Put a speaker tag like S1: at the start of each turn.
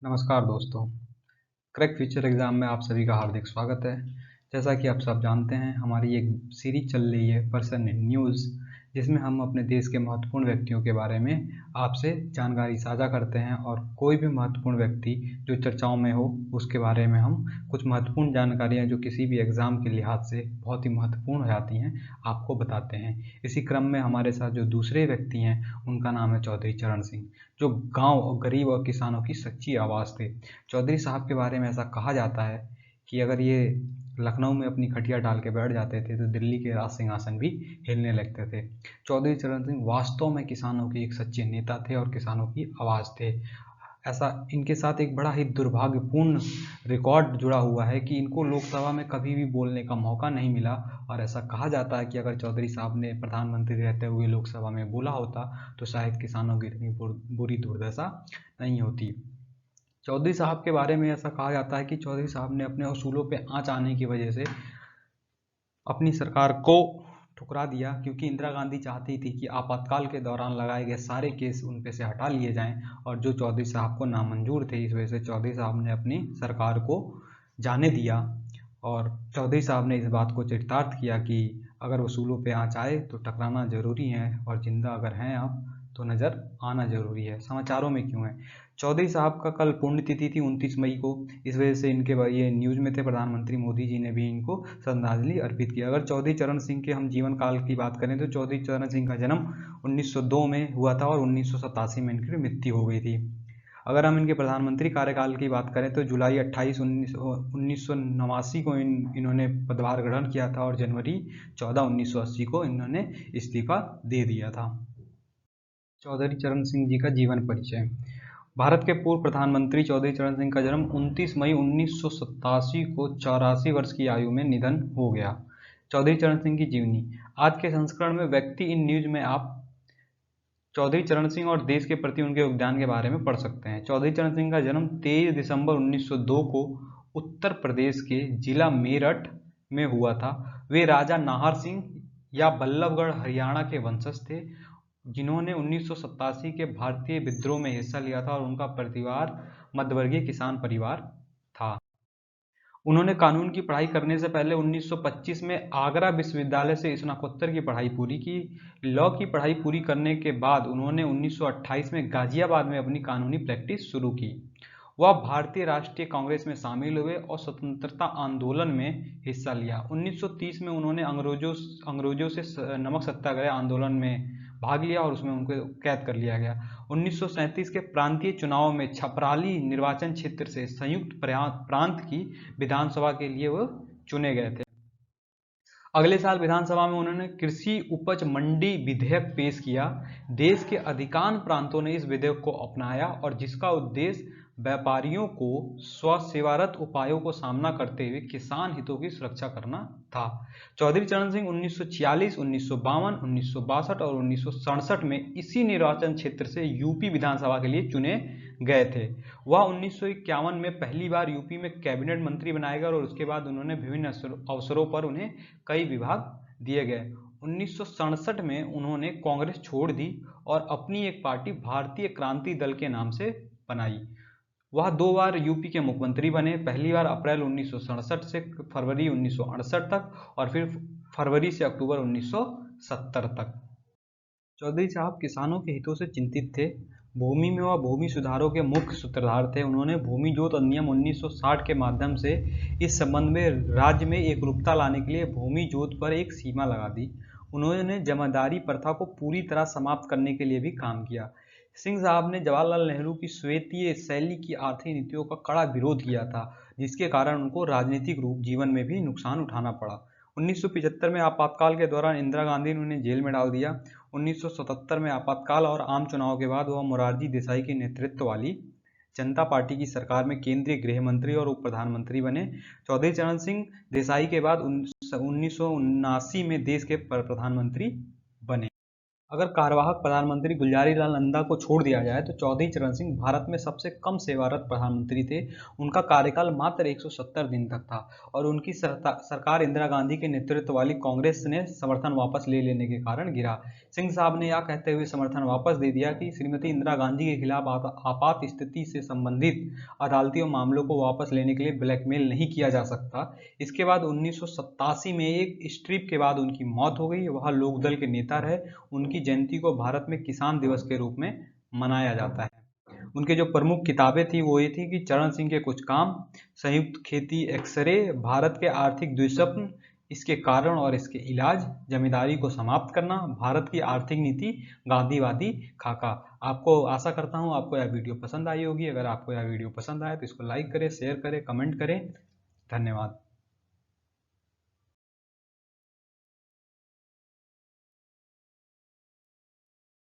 S1: नमस्कार दोस्तों। Crack future exam में आप सभी का हार्दिक स्वागत है। जैसा कि आप सब जानते हैं, हमारी एक सीरीज चल रही है पर्सन इन न्यूज़, जिसमें हम अपने देश के महत्वपूर्ण व्यक्तियों के बारे में आपसे जानकारी साझा करते हैं और कोई भी महत्वपूर्ण व्यक्ति जो चर्चाओं में हो उसके बारे में हम कुछ महत्वपूर्ण जानकारियाँ जो किसी भी एग्ज़ाम के लिहाज से बहुत ही महत्वपूर्ण हो जाती हैं आपको बताते हैं। इसी क्रम में हमारे साथ जो दूसरे व्यक्ति हैं उनका नाम है चौधरी चरण सिंह, जो गाँव और गरीब और किसानों की सच्ची आवाज़ थे। चौधरी साहब के बारे में ऐसा कहा जाता है कि अगर ये लखनऊ में अपनी खटिया डाल के बैठ जाते थे तो दिल्ली के राज सिंहासन भी हिलने लगते थे। चौधरी चरण सिंह वास्तव में किसानों के एक सच्चे नेता थे और किसानों की आवाज़ थे। ऐसा इनके साथ एक बड़ा ही दुर्भाग्यपूर्ण रिकॉर्ड जुड़ा हुआ है कि इनको लोकसभा में कभी भी बोलने का मौका नहीं मिला और ऐसा कहा जाता है कि अगर चौधरी साहब ने प्रधानमंत्री रहते हुए लोकसभा में बोला होता तो शायद किसानों की इतनी बुरी दुर्दशा नहीं होती। चौधरी साहब के बारे में ऐसा कहा जाता है कि चौधरी साहब ने अपने असूलों पे आंच आने की वजह से अपनी सरकार को ठुकरा दिया, क्योंकि इंदिरा गांधी चाहती थी कि आपातकाल के दौरान लगाए गए सारे केस उन पे से हटा लिए जाएं और जो चौधरी साहब को नामंजूर थे, इस वजह से चौधरी साहब ने अपनी सरकार को जाने दिया। और चौधरी साहब ने इस बात को चरितार्थ किया कि अगर वसूलों पे आंच आए तो टकराना जरूरी है और जिंदा अगर हैं आप तो नज़र आना जरूरी है। समाचारों में क्यों है? चौधरी साहब का कल पुण्यतिथि थी 29 मई को, इस वजह से इनके ये न्यूज़ में थे। प्रधानमंत्री मोदी जी ने भी इनको श्रद्धांजलि अर्पित किया। अगर चौधरी चरण सिंह के हम जीवन काल की बात करें तो चौधरी चरण सिंह का जन्म 1902 में हुआ था और 1987 में इनकी मृत्यु हो गई थी। अगर हम इनके प्रधानमंत्री कार्यकाल की बात करें तो जुलाई 28 1989 को इन्होंने पदभार ग्रहण किया था और जनवरी 14 1980 को इन्होंने इस्तीफा दे दिया था। चौधरी चरण सिंह जी का जीवन परिचय। भारत के पूर्व प्रधानमंत्री चौधरी चरण सिंह का जन्म 29 मई 1987 को 84 वर्ष की आयु में निधन हो गया। चौधरी चरण सिंह की जीवनी। आज के संस्करण में व्यक्ति इन न्यूज में आप चौधरी चरण सिंह और देश के प्रति उनके योगदान के बारे में पढ़ सकते हैं। चौधरी चरण सिंह का जन्म 23 दिसंबर 1902 को उत्तर प्रदेश के जिला मेरठ में हुआ था। वे राजा नाहर सिंह या बल्लभगढ़ हरियाणा के वंशज थे, जिन्होंने 1987 के भारतीय विद्रोह में हिस्सा लिया था और उनका परिवार मध्यवर्गीय किसान परिवार था। उन्होंने कानून की पढ़ाई करने से पहले 1925 में आगरा विश्वविद्यालय से स्नातकोत्तर की पढ़ाई पूरी की। लॉ की पढ़ाई पूरी करने के बाद उन्होंने 1928 में गाजियाबाद में अपनी कानूनी प्रैक्टिस शुरू की। वह भारतीय राष्ट्रीय कांग्रेस में शामिल हुए और स्वतंत्रता आंदोलन में हिस्सा लिया। 1930 में उन्होंने अंग्रेजों से नमक सत्याग्रह आंदोलन में भाग लिया और उसमें उनको कैद कर लिया गया। 1937 के प्रांतीय चुनाव में छपराली निर्वाचन क्षेत्र से संयुक्त प्रांत की विधानसभा के लिए वो चुने गए थे। अगले साल विधानसभा में उन्होंने कृषि उपज मंडी विधेयक पेश किया। देश के अधिकांश प्रांतों ने इस विधेयक को अपनाया और जिसका उद्देश्य व्यापारियों को स्वसेवारत उपायों को सामना करते हुए किसान हितों की सुरक्षा करना था। चौधरी चरण सिंह 1946, 1952, 1962 और 1967 में इसी निर्वाचन क्षेत्र से यूपी विधानसभा के लिए चुने गए थे। वह 1951 में पहली बार यूपी में कैबिनेट मंत्री बनाए गए और उसके बाद उन्होंने विभिन्न अवसरों पर उन्हें कई विभाग दिए गए। 1967 में उन्होंने कांग्रेस छोड़ दी और अपनी एक पार्टी भारतीय क्रांति दल के नाम से बनाई। वह 2 बार यूपी के मुख्यमंत्री बने, पहली बार अप्रैल 1967 से फरवरी 1968 तक और फिर फरवरी से अक्टूबर 1970 तक। चौधरी साहब किसानों के हितों से चिंतित थे। भूमि में वह भूमि सुधारों के मुख्य सूत्रधार थे। उन्होंने भूमि जोत अधिनियम 1960 के माध्यम से इस संबंध में राज्य में एकरूपता लाने के लिए भूमि जोत पर एक सीमा लगा दी। उन्होंने जमींदारी प्रथा को पूरी तरह समाप्त करने के लिए भी काम किया। सिंह साहब ने जवाहरलाल नेहरू की श्वेतीय शैली की आर्थिक नीतियों का कड़ा विरोध किया था, जिसके कारण उनको राजनीतिक रूप जीवन में भी नुकसान उठाना पड़ा। 1975 में आपातकाल के दौरान इंदिरा गांधी ने उन्हें जेल में डाल दिया। 1977 में आपातकाल और आम चुनाव के बाद वह मोरारजी देसाई के नेतृत्व वाली जनता पार्टी की सरकार में केंद्रीय गृह मंत्री और उप प्रधानमंत्री बने। चौधरी चरण सिंह देसाई के बाद 1979 में देश के प्रधानमंत्री बने। अगर कार्यवाहक प्रधानमंत्री गुलजारी लाल नंदा को छोड़ दिया जाए तो चौधरी चरण सिंह भारत में सबसे कम सेवारत प्रधानमंत्री थे। उनका कार्यकाल मात्र 170 दिन तक था और उनकी सरकार इंदिरा गांधी के नेतृत्व वाली कांग्रेस ने समर्थन वापस ले लेने के कारण गिरा। सिंह साहब ने यह कहते हुए समर्थन वापस दे दिया कि श्रीमती इंदिरा गांधी के खिलाफ आपात स्थिति से संबंधित अदालती मामलों को वापस लेने के लिए ब्लैकमेल नहीं किया जा सकता। इसके बाद 1987 में एक स्ट्रिप के बाद उनकी मौत हो गई। वह लोकदल के नेता रहे। उनकी जयंती को भारत में किसान दिवस के रूप में मनाया जाता है। उनके जो प्रमुख किताबें थी वो ये थी कि चरण सिंह के कुछ काम, संयुक्त खेती एक्सरे, भारत के आर्थिक दुष्स्वप्न, इसके कारण और इसके इलाज, जमींदारी को समाप्त करना, भारत की आर्थिक नीति, गांधीवादी खाका। आपको आशा करता हूँ आपको यह वीडियो पसंद आई होगी। अगर आपको यह वीडियो पसंद आए तो इसको लाइक करें, शेयर करें, कमेंट करें। धन्यवाद।